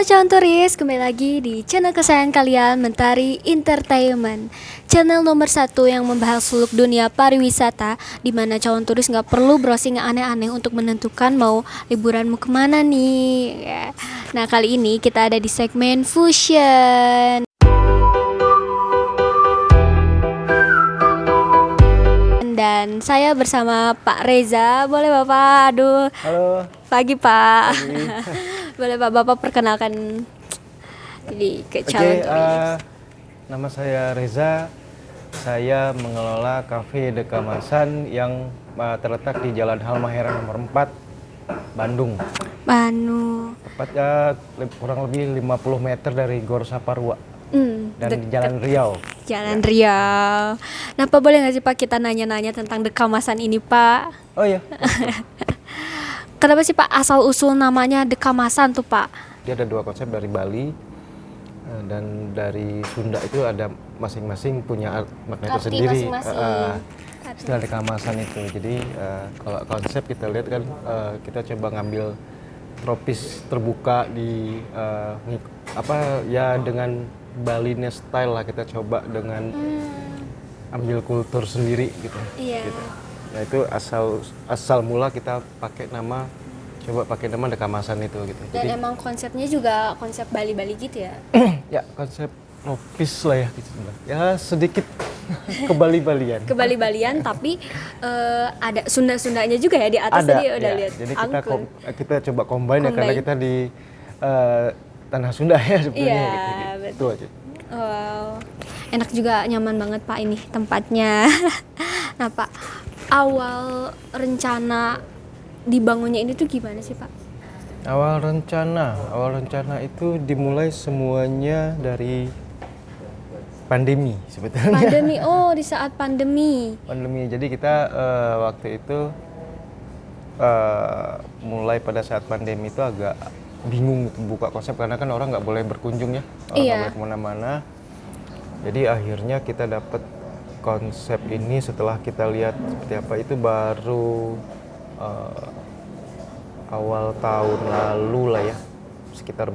Halo calon turis, kembali lagi di channel kesayangan kalian, Mentari Entertainment. Channel nomor 1 yang membahas seluk dunia pariwisata, di mana calon turis nggak perlu browsing yang aneh-aneh untuk menentukan mau liburanmu kemana nih ya. Nah, kali ini kita ada di segmen Fusion. Dan saya bersama Pak Reza. Boleh Bapak? Aduh, Halo, pagi Pak. pagi. Boleh Pak, Bapak perkenalkan jadi ke calon Oke, turis. nama saya Reza. Saya mengelola Cafe De Kamasan yang terletak di Jalan Halmahera nomor 4, Bandung. Banu. Tepatnya kurang lebih 50 meter dari Gor Saparua dan di Deket Jalan Riau. Jalan Riau. Nah, Pak, boleh nggak sih Pak kita nanya-nanya tentang dekamasan ini Pak? Oh iya, Kenapa sih Pak asal usul namanya dekamasan tuh Pak? dia ada dua konsep dari Bali dan dari Sunda itu ada masing-masing punya makna Arti tersendiri. masing-masing. Istilah dekamasan itu. Jadi kalau konsep kita lihat kan kita coba ngambil tropis terbuka di dengan Balinese style lah, kita coba dengan ambil kultur sendiri gitu. Iya. Gitu. Nah itu asal mula kita coba pakai nama dekamasan itu gitu. Dan emang konsepnya juga konsep Bali-Bali gitu ya? Ya konsep tropis lah ya gitu. Ya sedikit ke Bali-Balian. Ke Bali-Balian tapi ada Sunda-Sundanya juga ya di atas tadi udah ya. lihat. Jadi angklung. kita coba combine ya karena kita di tanah Sunda ya sebenarnya Iya, gitu. betul. Itu aja. Wow, enak juga, nyaman banget Pak ini tempatnya. Nah Pak, awal rencana dibangunnya ini tuh gimana sih Pak? Awal rencana itu dimulai semuanya dari pandemi sebetulnya. Pandemi, oh di saat pandemi. Pandemi. Jadi kita waktu itu mulai pada saat pandemi itu agak bingung gitu buka konsep karena kan orang nggak boleh berkunjung ya, orang nggak Iya. boleh kemana-mana. Jadi akhirnya kita dapat konsep ini setelah kita lihat seperti apa itu baru awal tahun lalu lah ya, sekitar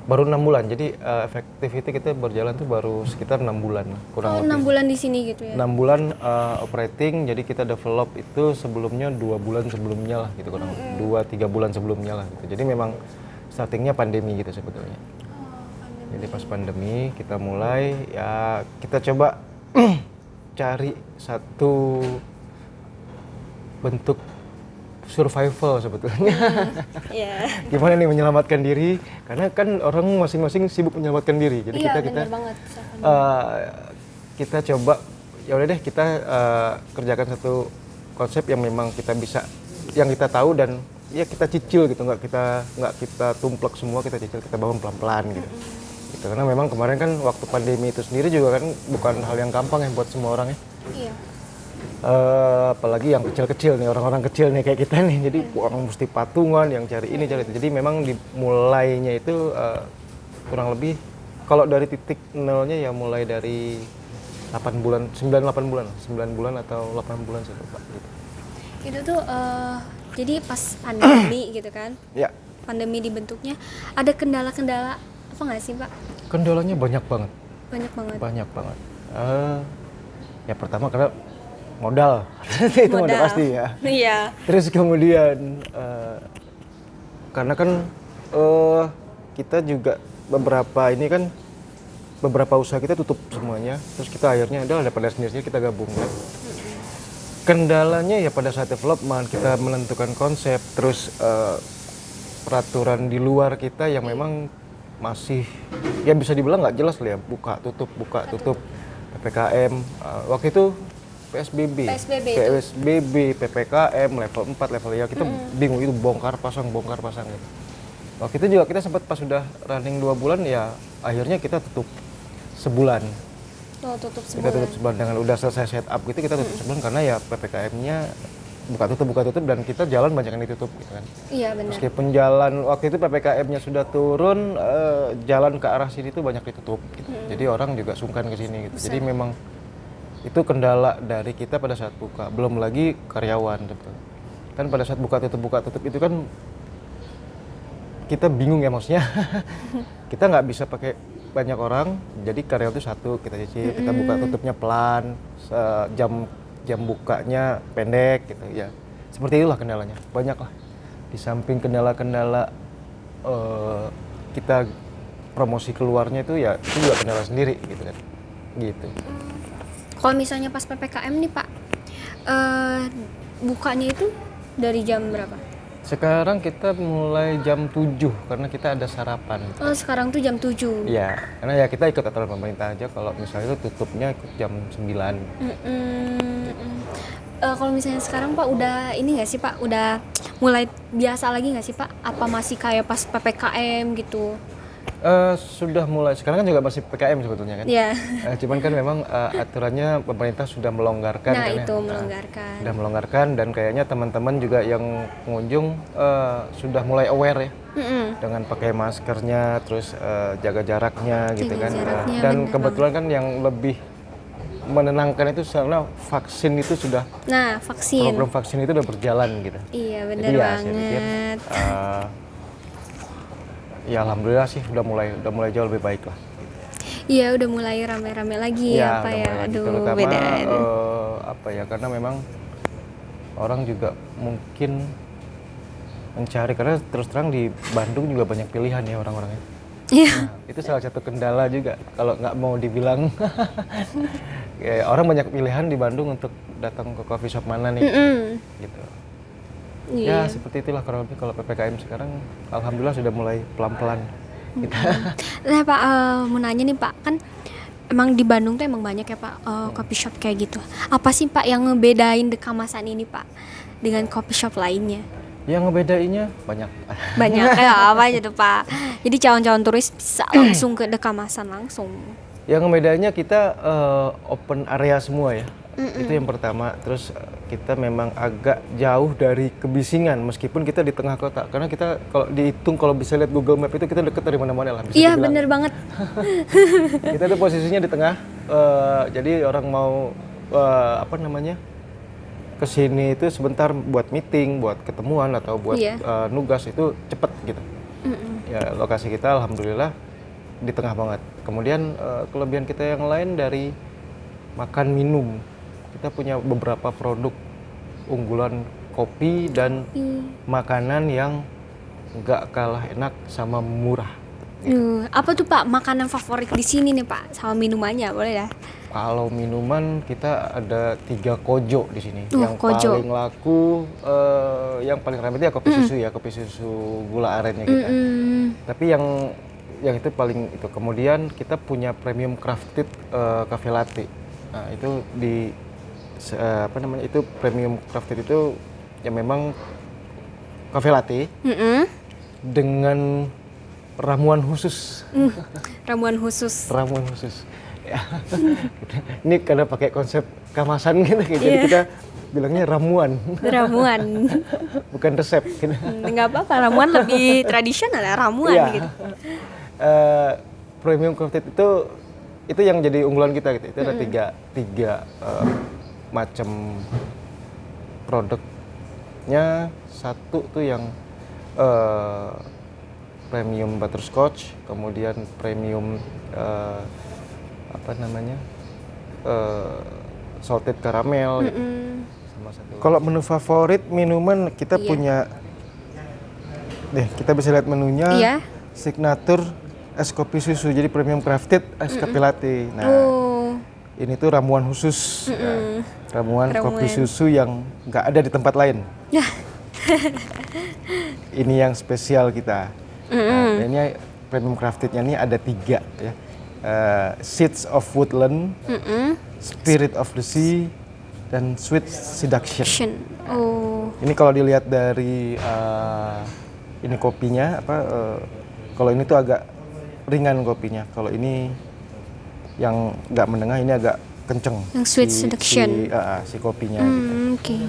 baru 6 bulan. Jadi efektif itu kita berjalan tuh baru sekitar 6 bulan kurang Oh, lebih. 6 bulan di sini gitu ya? 6 bulan operating, jadi kita develop itu sebelumnya 2 bulan sebelumnya lah gitu, kurang 2-3 bulan sebelumnya lah gitu. Jadi memang startingnya pandemi gitu sebetulnya. Jadi pas pandemi kita mulai ya kita coba cari satu bentuk survival sebetulnya. Iya. Gimana nih menyelamatkan diri, karena kan orang masing-masing sibuk menyelamatkan diri. Jadi Iya, kita bener banget. kita coba ya udah deh kita kerjakan satu konsep yang memang kita bisa, yang kita tahu dan ya kita cicil gitu, nggak kita tumplek semua, kita cicil, kita bangun pelan-pelan gitu. Gitu. Karena memang kemarin kan waktu pandemi itu sendiri juga kan bukan hal yang gampang ya buat semua orang ya. Iya. Apalagi yang kecil-kecil nih, orang-orang kecil nih kayak kita nih, jadi orang mesti patungan yang cari ini cari itu. Jadi memang dimulainya itu kurang lebih kalau dari titik nolnya ya mulai dari 8 bulan, 9 bulan atau 8 bulan saya lupa gitu. Itu tuh jadi pas pandemi gitu kan? Ya, Pandemi dibentuknya ada kendala-kendala apa nggak sih Pak? kendalanya banyak banget. Banyak banget. Ya pertama karena modal. Itu udah pasti ya. Iya. Terus kemudian karena kan kita juga beberapa usaha kita tutup semuanya, terus kita akhirnya ada pada sendiri kita gabungkan. Kendalanya ya pada saat development kita menentukan konsep, terus peraturan di luar kita yang memang masih ya bisa dibilang nggak jelas lah ya, buka tutup PPKM waktu itu PSBB, PPKM level 4 level ya kita bingung itu bongkar pasang gitu. Waktu itu juga kita sempat pas sudah running 2 bulan ya akhirnya kita tutup sebulan. Oh, tutup Kita sebulan. tutup sebulan dengan udah selesai setup gitu, kita tutup sebulan karena ya PPKM-nya buka tutup dan kita jalan banyak yang ditutup gitu kan. Iya benar. Meskipun jalan waktu itu PPKM-nya sudah turun, jalan ke arah sini tuh banyak ditutup gitu. Jadi orang juga sungkan ke sini gitu. Jadi memang itu kendala dari kita pada saat buka, belum lagi karyawan gitu. Kan pada saat buka tutup itu kan kita bingung ya maksudnya. Kita nggak bisa pakai banyak orang, jadi karyawan itu satu kita cicip, kita buka tutupnya pelan, jam bukanya pendek gitu ya. Seperti itulah kendalanya, banyak lah. Di samping kendala-kendala kita promosi keluarnya itu ya itu juga kendala sendiri gitu kan. Gitu. Kalau misalnya pas PPKM nih Pak, bukanya itu dari jam berapa? Sekarang kita mulai jam 7 karena kita ada sarapan. Oh sekarang tuh jam 7. Iya, karena ya kita ikut aturan pemerintah aja, kalau misalnya itu tutupnya ikut jam 9. Kalau misalnya sekarang Pak udah ini nggak sih Pak, udah mulai biasa lagi nggak sih Pak? Apa masih kayak pas PPKM gitu? Sudah mulai, sekarang kan juga masih PKM sebetulnya kan. Iya. Cuman kan memang aturannya pemerintah sudah melonggarkan Nah kan itu ya. melonggarkan. Sudah melonggarkan dan kayaknya teman-teman juga yang pengunjung sudah mulai aware ya. Dengan pakai maskernya, terus jaga jaraknya gitu Jaga kan. jaraknya, Dan bener kebetulan kan yang lebih menenangkan itu karena vaksin itu sudah, Nah vaksin. program vaksin itu udah berjalan gitu. Iya benar Jadi ya saya pikir banget. ya alhamdulillah sih udah mulai jauh lebih baik lah. Iya udah mulai rame-rame lagi ya Pak udah ya. mulai lagi. Aduh Terutama beda. apa ya, karena memang orang juga mungkin mencari, karena terus terang di Bandung juga banyak pilihan ya orang-orangnya. Iya. Nah, itu salah satu kendala juga kalau nggak mau dibilang. Ya, orang banyak pilihan di Bandung untuk datang ke coffee shop mana nih gitu. Iya. Ya seperti itulah kurang lebih kalau PPKM sekarang alhamdulillah sudah mulai pelan-pelan. Gitu. Nah Pak, mau nanya nih Pak, kan emang di Bandung tuh emang banyak ya Pak coffee shop kayak gitu. Apa sih Pak yang ngebedain Dekamasan ini Pak dengan coffee shop lainnya? Yang ngebedainnya banyak. Banyak ya apa aja tuh Pak? Jadi calon-calon turis bisa langsung ke Dekamasan langsung. Yang ngebedainnya kita open area semua ya. Itu yang pertama. Terus kita memang agak jauh dari kebisingan meskipun kita di tengah kota. Karena kita kalau dihitung, kalau bisa lihat Google Map itu kita dekat dari mana-mana lah. Bisa Iya dibilang. bener banget. Kita tuh posisinya di tengah. Jadi orang mau kesini itu sebentar buat meeting, buat ketemuan atau buat nugas itu cepet gitu. Ya lokasi kita alhamdulillah di tengah banget. Kemudian kelebihan kita yang lain dari makan minum, kita punya beberapa produk unggulan kopi dan makanan yang nggak kalah enak sama murah. Apa tuh Pak makanan favorit di sini nih Pak, sama minumannya boleh ya? Kalau minuman kita ada 3 kojo di sini. Yang kojo. paling laku, yang paling ramai itu ya kopi susu ya, kopi susu gula arennya kita. Tapi yang itu paling itu. Kemudian kita punya premium crafted cafe latte. Nah itu itu premium crafted itu yang memang cafe latte dengan ramuan khusus. Ramuan khusus. Ramuan khusus. Ya. Ini karena pakai konsep kamasan gitu, jadi kita bilangnya ramuan. Ramuan. Bukan resep. Gitu. Nggak apa-apa, ramuan lebih tradisional ya, ramuan Ya. gitu. Premium crafted itu yang jadi unggulan kita gitu. Itu ada tiga macam produknya. Satu tuh yang premium butterscotch, kemudian premium salted caramel gitu. Sama satu. Kalau menu favorit minuman kita punya kita bisa lihat menunya. Iya. Signature es kopi susu, jadi premium crafted es kopi latte. Nah, ini tuh ramuan khusus. Ramuan kopi susu yang nggak ada di tempat lain. Ini yang spesial kita. Nah, ini premium craftednya ini ada 3 ya. Seeds of Woodland, Spirit of the Sea, dan Sweet Seduction. Ini kalau dilihat dari ini kopinya kalau ini tuh agak ringan kopinya. Kalau ini yang nggak menengah, ini agak kenceng. Yang Sweet Seduction. Si kopinya. Gitu.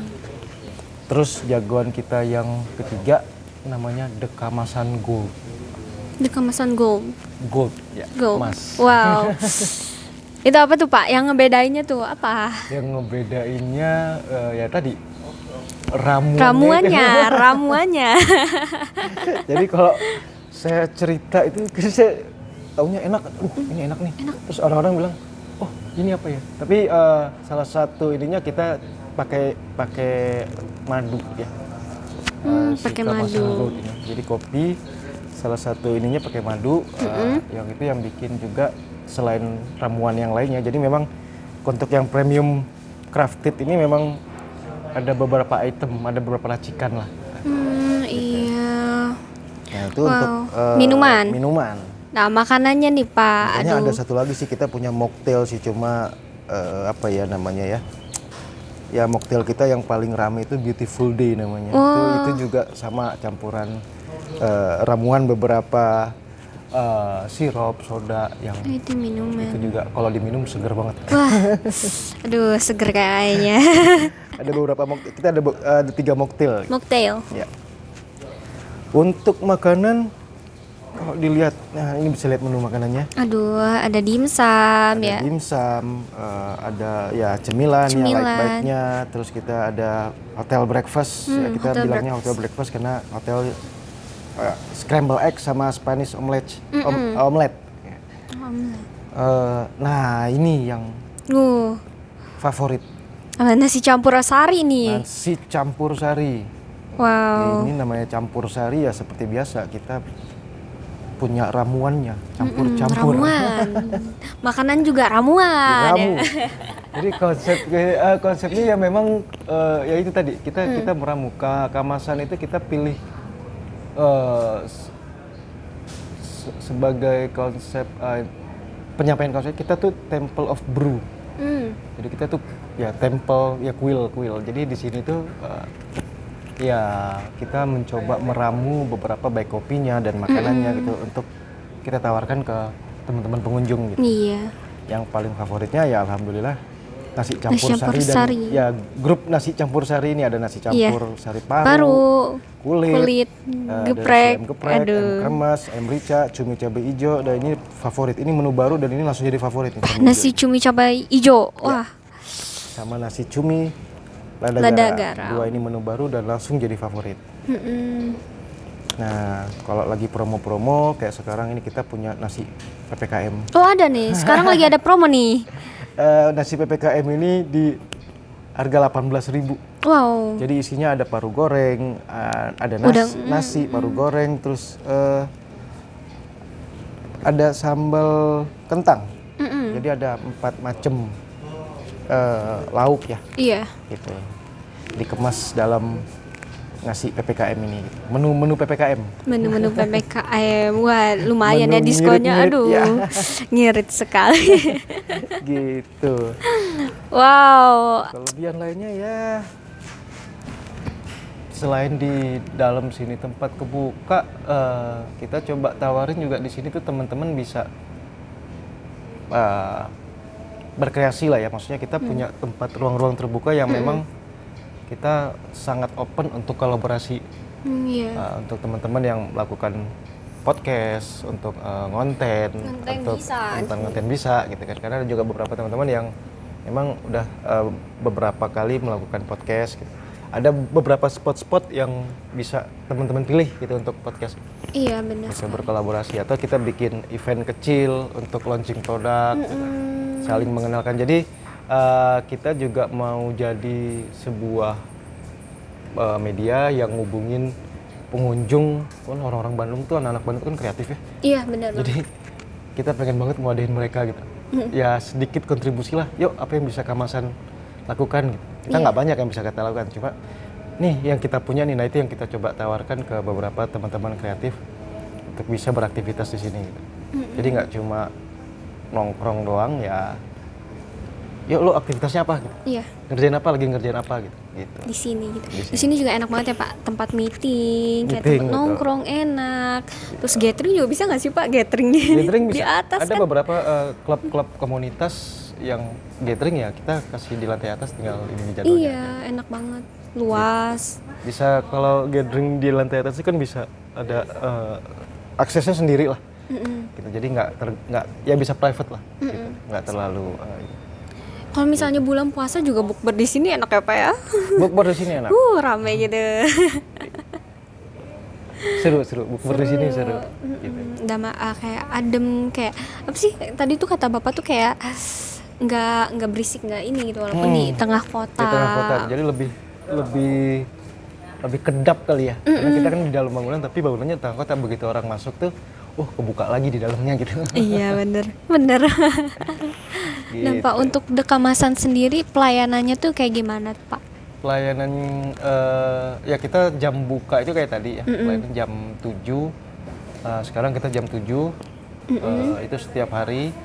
Terus jagoan kita yang ketiga namanya Dekamasan Gold. Dekamasan Gold. Gold, ya. Gold. Emas. Wow. Itu apa tuh Pak? Yang ngebedainnya tuh apa? Yang ngebedainnya ya tadi ramuannya. Ramuannya. Jadi kalau saya cerita itu saya taunya enak, ini enak nih. Terus orang-orang bilang, oh ini apa ya? Tapi salah satu ininya kita pakai madu ya. Si Pakai kelapa madu. sangrai ini. Jadi kopi salah satu ininya pakai madu, yang itu yang bikin juga selain ramuan yang lainnya. Jadi memang untuk yang premium crafted ini memang ada beberapa item, ada beberapa racikan lah. Iya. Nah itu Wow. untuk Minuman. minuman. Nah, makanannya nih, Pak. Makanya Aduh. ada satu lagi sih, kita punya mocktail sih, cuma apa ya namanya ya? Ya mocktail kita yang paling rame itu Beautiful Day namanya. Itu juga sama campuran ramuan beberapa sirup, soda yang Itu minuman. itu juga kalau diminum seger banget. Wah. Aduh, seger kayaknya. Ada beberapa mocktail, kita ada 3 mocktail. Mocktail. Ya. Untuk makanan kalau dilihat, nah ini bisa lihat menu makanannya. Aduh, ada dimsum ya. Ada dimsum, ada ya cemilan, ya Cemilan. light bite-nya, terus kita ada hotel breakfast, ya kita hotel bilangnya hotel breakfast karena hotel scramble egg sama Spanish omelette. Omelette. Nah ini yang favorit, Nasi campur sari nih. nasi campur sari. Wow. Ini namanya campur sari ya seperti biasa kita punya ramuannya, campur-campur. Ramuan. Makanan juga ramuan. Ramu. Jadi konsepnya ya memang ya itu tadi kita meramu. Kemasan itu kita pilih sebagai konsep penyampaian konsep kita tuh Temple of Brew. Jadi kita tuh ya temple ya kuil. Jadi di sini tuh ya kita mencoba meramu beberapa baik kopinya dan makanannya gitu untuk kita tawarkan ke teman-teman pengunjung gitu. Iya. Yang paling favoritnya ya alhamdulillah nasi campur campur sari dan sari. ya grup nasi campur sari ini ada nasi campur sari paru, Paru, kulit, geprek, ayam geprek, aduh. ayam kremes, ayam rica, cumi cabai hijau, dan ini favorit. Ini menu baru dan ini langsung jadi favorit nih. Nasi cumi cabai hijau. Wah. Sama nasi cumi lada Lada garam. garam. Dua ini menu baru dan langsung jadi favorit. Nah, kalau lagi promo-promo kayak sekarang ini kita punya nasi PPKM. Oh, ada nih. Sekarang lagi ada promo nih. Nasi PPKM ini di harga 18.000. Wow. Jadi isinya ada paru goreng, ada nasi paru goreng, terus ada sambal kentang. Jadi ada 4 macam lauk ya, Iya. gitu. Dikemas dalam nasi PPKM ini. Gitu. Menu PPKM. Menu-menu PPKM. Wah, lumayan ya Menu diskonnya. ngirit-ngirit, Aduh. ya. Ngirit sekali. Gitu. Wow. Kelebihan lainnya ya selain di dalam sini tempat kebuka, kita coba tawarin juga di sini tuh teman-teman bisa berkreasi lah ya. Maksudnya kita punya tempat ruang-ruang terbuka yang memang kita sangat open untuk kolaborasi. Iya. Untuk teman-teman yang melakukan podcast, untuk ngonten, untuk konten bisa gitu kan. Karena ada juga beberapa teman-teman yang memang udah beberapa kali melakukan podcast gitu. Ada beberapa spot-spot yang bisa teman-teman pilih gitu untuk podcast. Iya, benar. Bisa berkolaborasi atau kita bikin event kecil untuk launching produk, saling mengenalkan. Jadi kita juga mau jadi sebuah media yang ngubungin pengunjung. Kan orang-orang Bandung tuh, anak-anak Bandung tuh kan kreatif ya. Iya, benar. Jadi kita pengen banget ngadain mereka gitu. Ya sedikit kontribusi lah. Yuk apa yang bisa Kamasan lakukan gitu. Kita nggak banyak yang bisa kita lakukan, cuma nih yang kita punya nih, nah itu yang kita coba tawarkan ke beberapa teman-teman kreatif untuk bisa beraktivitas di sini gitu. Jadi nggak cuma nongkrong doang ya. Yuk lo aktivitasnya apa gitu. Iya. Ngerjain apa, lagi ngerjain apa gitu. Di sini gitu. Di sini juga enak banget ya, Pak. Tempat meeting, kayak Meeting, tempat betul. nongkrong enak. Terus gathering juga bisa nggak sih, Pak? Gathering Gathering di bisa. atas Ada kan? beberapa klub-klub komunitas yang gathering ya kita kasih di lantai atas, tinggal ini jadwalnya. Iya, enak banget. Luas. Bisa kalau gathering di lantai atas itu kan bisa ada aksesnya sendiri lah. Gitu. Jadi nggak ya bisa private lah. Gitu. Nggak terlalu. Kalau misalnya bulan puasa juga bukber di sini enak ya, Pak ya? Bukber di sini enak. Rame gitu. seru bukber di sini seru gitu. Kayak adem, kayak apa sih tadi tuh kata bapak tuh kayak nggak berisik, nggak ini gitu, walaupun di tengah kota. Di tengah kota, jadi lebih kedap kali ya. Karena kita kan di dalam bangunan, tapi bangunannya tengah kota, begitu orang masuk tuh, kebuka lagi di dalamnya gitu. Iya bener. Gitu. Nah Pak, untuk Dekamasan sendiri pelayanannya tuh kayak gimana Pak? Pelayanan ya kita jam buka itu kayak tadi ya, pelayanan jam 7. Sekarang kita jam 7. Itu setiap hari.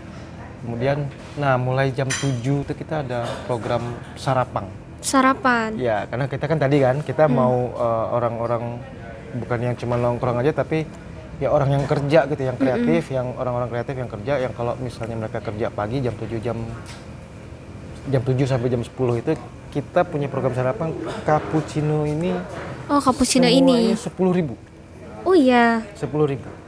Kemudian mulai jam 7 itu kita ada program Sarapan. Ya, karena kita kan tadi kan kita mau orang-orang bukan yang cuma nongkrong aja, tapi ya orang yang kerja gitu, yang kreatif, yang orang-orang kreatif yang kerja, yang kalau misalnya mereka kerja pagi jam 7 sampai jam 10 itu kita punya program sarapan cappuccino ini. Oh, cappuccino ini. Semuanya 10.000. Oh iya. 10.000.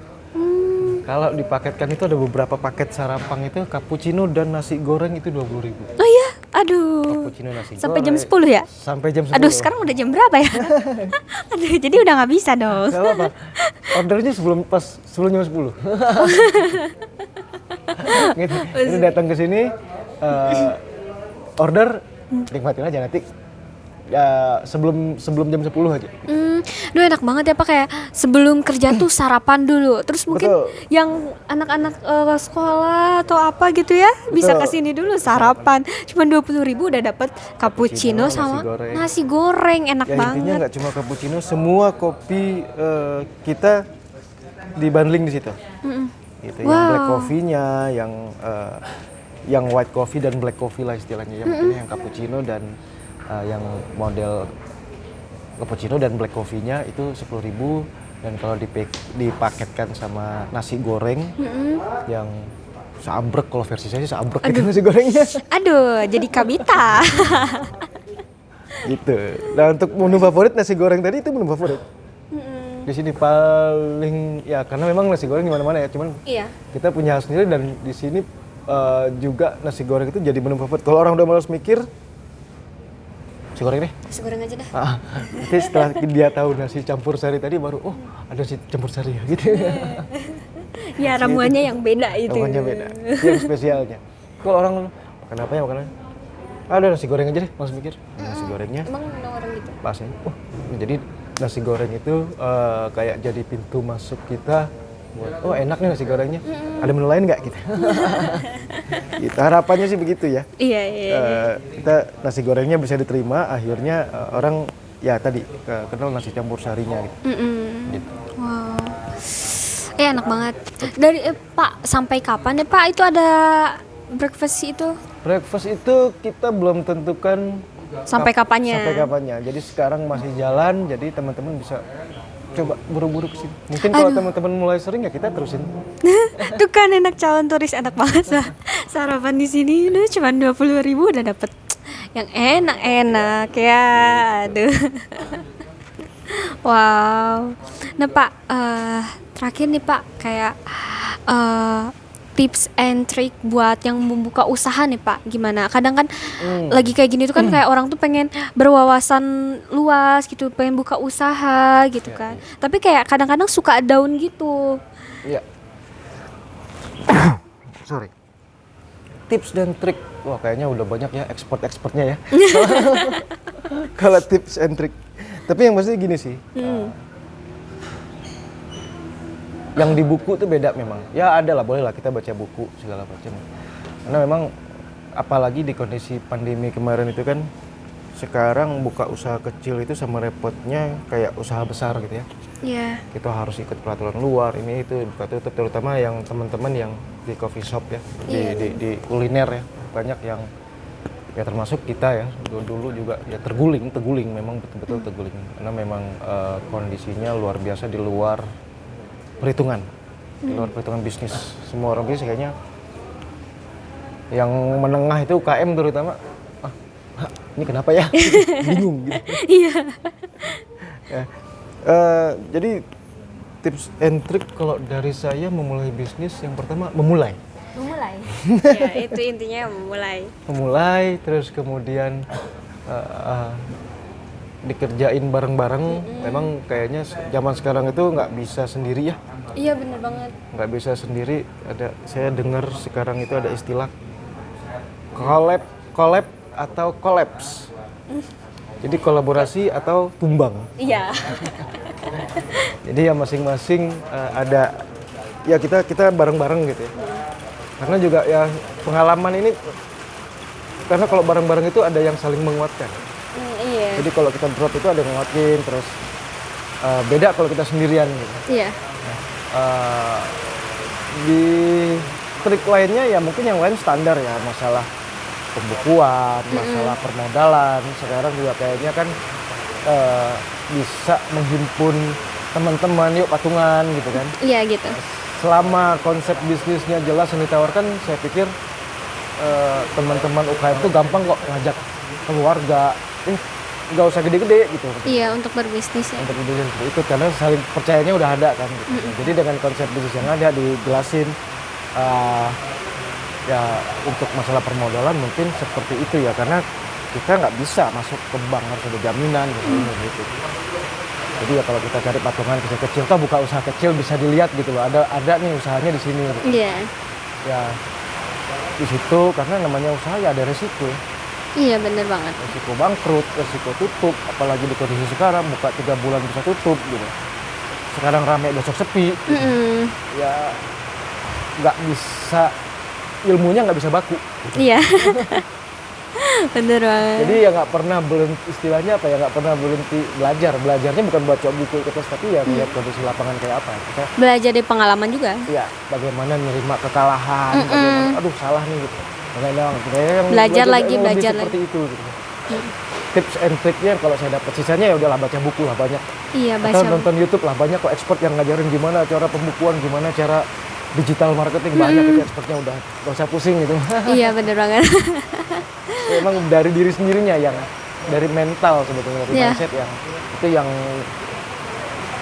Kalau dipaketkan itu ada beberapa paket sarapan itu cappuccino dan nasi goreng itu 20.000. Oh iya. Aduh. Cappuccino nasi sampai goreng. jam 10 ya? Sampai jam 10. Aduh, sekarang udah jam berapa ya? Aduh, jadi udah nggak bisa dong. Gak apa-apa. Ordernya sebelum jam 10. Gitu. Ini datang ke sini order, nikmatin aja nanti sebelum jam 10 aja. Duh enak banget ya Pak, kayak sebelum kerja tuh sarapan dulu, terus mungkin Betul. yang anak-anak sekolah atau apa gitu ya bisa kesini dulu sarapan, cuma 20.000 udah dapat cappuccino sama nasi goreng, enak ya, banget. Intinya nggak cuma cappuccino, semua kopi kita dibundling di situ. Gitu. Yang black coffee-nya, yang white coffee dan black coffee lah istilahnya. Yang cappuccino dan yang model cappuccino dan black coffee-nya itu 10.000, dan kalau dipaketkan sama nasi goreng yang seabrek, kalau versi saya sih seabrek gitu nasi gorengnya. Aduh, jadi kabita. Gitu. Nah, untuk menu favorit nasi goreng tadi itu menu favorit. Di sini paling ya, karena memang nasi goreng di mana-mana ya, cuman Iya. kita punya hal sendiri, dan di sini juga nasi goreng itu jadi menu favorit. Kalau orang udah malas mikir, nasi goreng deh. Nasi goreng aja dah. Nanti setelah dia tahu nasi campur sari tadi baru ada nasi campur sari ya gitu. Ya ramuannya yang beda itu. Ramuannya beda. Yang spesialnya. Kalau orang makan apa ya makanan? Ada nasi goreng aja deh, langsung mikir. Nasi gorengnya. Emang orang gitu. Pasnya. Jadi nasi goreng itu kayak jadi pintu masuk kita buat enak nih nasi gorengnya. Ada menu lain nggak gitu? Gitu. Harapannya sih begitu ya. Iya. Kita nasi gorengnya bisa diterima, akhirnya orang ya tadi kenal nasi campur sarinya gitu. Gitu. Wow. Enak banget. Dari Pak, sampai kapan ya Pak itu ada breakfast itu? Breakfast itu kita belum tentukan Sampai kapannya? Sampai kapannya. Jadi sekarang masih jalan, jadi teman-teman bisa coba buru-buru ke sini. Mungkin kalau teman-teman mulai sering ya kita terusin. Tuh kan enak, calon turis enak banget sarapan di sini. Udah cuma 20.000 udah dapet yang enak-enak ya. Aduh. Wow. Nah Pak, terakhir nih Pak, kayak tips and trick buat yang membuka usaha nih Pak, gimana? Kadang kan lagi kayak gini tuh kan kayak orang tuh pengen berwawasan luas gitu, pengen buka usaha gitu kan. Tapi kayak kadang-kadang suka down gitu. Iya. Sorry. Tips dan trik, wah kayaknya udah banyak ya expert-expertnya ya. Kalau tips and trik. Tapi yang pasti gini sih. Yang di buku tuh beda memang. Ya ada lah, boleh lah kita baca buku segala macam. Karena memang apalagi di kondisi pandemi kemarin itu kan, sekarang buka usaha kecil itu sama repotnya kayak usaha besar gitu ya. Iya. Kita harus ikut peraturan luar, ini itu buka tutup, terutama yang teman-teman yang di coffee shop ya, di kuliner ya. Banyak yang ya termasuk kita ya, dulu juga ya terguling memang betul-betul terguling. Karena memang kondisinya luar biasa di luar perhitungan, di luar perhitungan bisnis. Semua orang bisnis kayaknya yang menengah itu UKM terutama, ini kenapa ya? Bingung gitu. Iya. Ya. Jadi tips and trick kalau dari saya memulai bisnis, yang pertama memulai. Ya, itu intinya memulai. Memulai, terus kemudian dikerjain bareng-bareng. Memang kayaknya zaman sekarang itu nggak bisa sendiri ya. Iya bener banget. Nggak bisa sendiri. Saya dengar sekarang itu ada istilah collab atau collapse. Jadi kolaborasi atau tumbang. Iya. Jadi ya masing-masing ada ya kita bareng-bareng gitu ya. Karena juga ya pengalaman ini karena kalau bareng-bareng itu ada yang saling menguatkan. Iya. Jadi kalau kita drop itu ada yang nguatin terus beda kalau kita sendirian gitu. Iya. Di trik lainnya ya mungkin yang lain standar ya, masalah pembukuan, masalah permodalan. Sekarang juga kayaknya kan bisa menghimpun teman-teman yuk patungan gitu kan. Iya gitu. Selama konsep bisnisnya jelas yang ditawarkan, saya pikir teman-teman UKM itu gampang kok ngajak keluarga, nggak usah gede-gede gitu. Iya, untuk berbisnis ya. Untuk bisnis seperti itu karena saling percayanya udah ada kan. Gitu. Jadi dengan konsep bisnis yang ada dijelasin, ya untuk masalah permodalan mungkin seperti itu ya, karena kita nggak bisa masuk ke bank, harus ada jaminan gitu. Jadi ya kalau kita cari patungan kecil-kecil, toh buka usaha kecil bisa dilihat gitu loh. Ada nih usahanya di sini. Gitu. Iya. Ya di situ karena namanya usaha ya ada resiko. Iya bener banget. Resiko bangkrut, resiko tutup, apalagi di kondisi sekarang buka 3 bulan bisa tutup gitu. Sekarang rame besok sepi. Ya nggak bisa, ilmunya nggak bisa baku. Gitu. Iya. Bener banget. Jadi ya nggak pernah berhenti, istilahnya apa ya, nggak pernah berhenti belajar. Belajarnya bukan baca buku kertas, tapi ya lihat kondisi lapangan kayak apa. Kita Belajar dari pengalaman juga. ya bagaimana nerima kekalahan, bagaimana aduh salah nih gitu. Yang Belajar lagi, lebih belajar seperti itu gitu. Tips and triknya kalau saya dapat, sisanya ya udahlah baca buku lah banyak. Iya, Atau baca. nonton YouTube lah banyak kok expert yang ngajarin gimana cara pembukuan, gimana cara digital marketing, banyak itu expertnya, udah gak usah pusing gitu. Iya bener banget. Memang dari diri sendirinya yang dari mental sebetulnya, dari Iya. mindset yang itu yang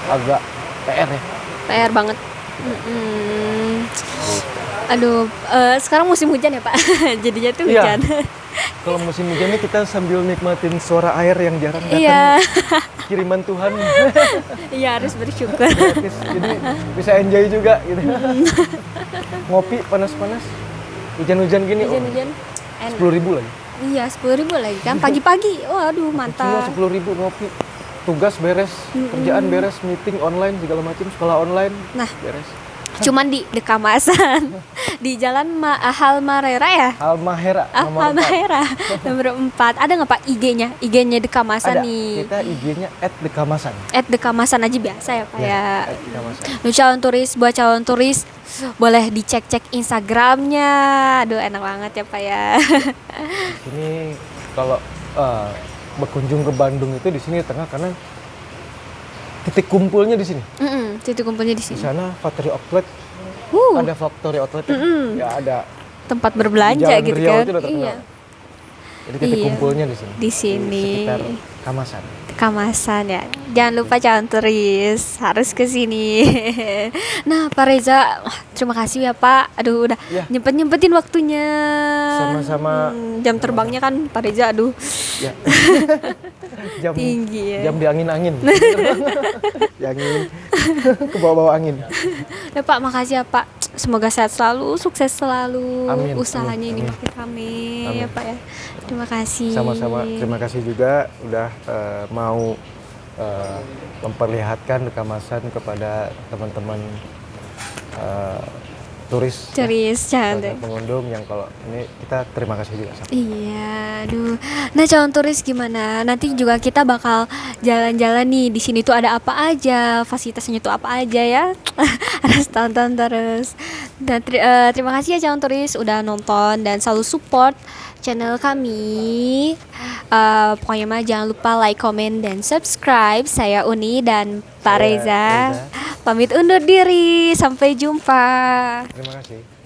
agak PR ya. PR banget. Aduh, sekarang musim hujan ya Pak. Jadinya tuh Iya. hujan. Kalau musim hujan ini kita sambil nikmatin suara air yang jarang datang. Iya. Kiriman Tuhan. Iya harus bersyukur. Gratis. Jadi bisa enjoy juga gitu. Ngopi panas-panas. Hujan-hujan gini, Hujan-hujan. 10.000 lagi. Iya 10.000 lagi kan pagi-pagi. Waduh Cuma mantap. 10.000 ngopi. Tugas beres, kerjaan beres, meeting online segala macam, sekolah online Nah. beres. Cuman di Dekamasan. Di Jalan Halmarera ya? Halmahera nomor 4. Halmahera nomor 4. Ada nggak Pak IG-nya? IG-nya Dekamasan Ada. nih. Kita IG-nya @dekamasan. @dekamasan aja biasa ya Pak ya. @dekamasan. Nuh, buat calon turis boleh dicek-cek Instagramnya. Aduh enak banget ya Pak ya. Ini kalau berkunjung ke Bandung itu di sini tengah, karena titik kumpulnya di sini. Titik kumpulnya di Di sini. sana Factory Outlet, ada Factory Outlet ya ada Tempat di berbelanja Jalan gitu Riau kan. itu udah terkenal. Iya. Jadi titik Iya. kumpulnya di sini. Di sini. Sekitar Kamasan. Kamasan ya. Jangan lupa calon turis harus ke sini. Nah, Pak Reza, wah, terima kasih ya Pak. Aduh, udah Ya. nyempetin waktunya. Sama-sama. Jam terbangnya kan Pak Reza, aduh Ya. jam tinggi ya. jam di angin-angin. Di angin. Ke bawah-bawah angin. Ya Pak, makasih ya Pak. Semoga sehat selalu, sukses selalu. Amin, Usahanya amin, ini amin. makin rame Amin. ya Pak ya. Terima kasih. Sama-sama. Terima kasih juga udah mau memperlihatkan Kamasan kepada teman-teman turis. Ceris, cantik. Pengunjung yang kalau ini kita terima kasih juga sama. Iya, aduh. Nah, calon turis gimana? Nanti juga kita bakal jalan-jalan nih. Di sini tuh ada apa aja, fasilitasnya tuh apa aja ya. Harus tonton terus. Dan terima kasih ya calon turis udah nonton dan selalu support channel kami. Pokoknya mah jangan lupa like, comment, dan subscribe. Saya Uni dan Pak Saya Reza. Reza. Pamit undur diri. Sampai jumpa. Terima kasih.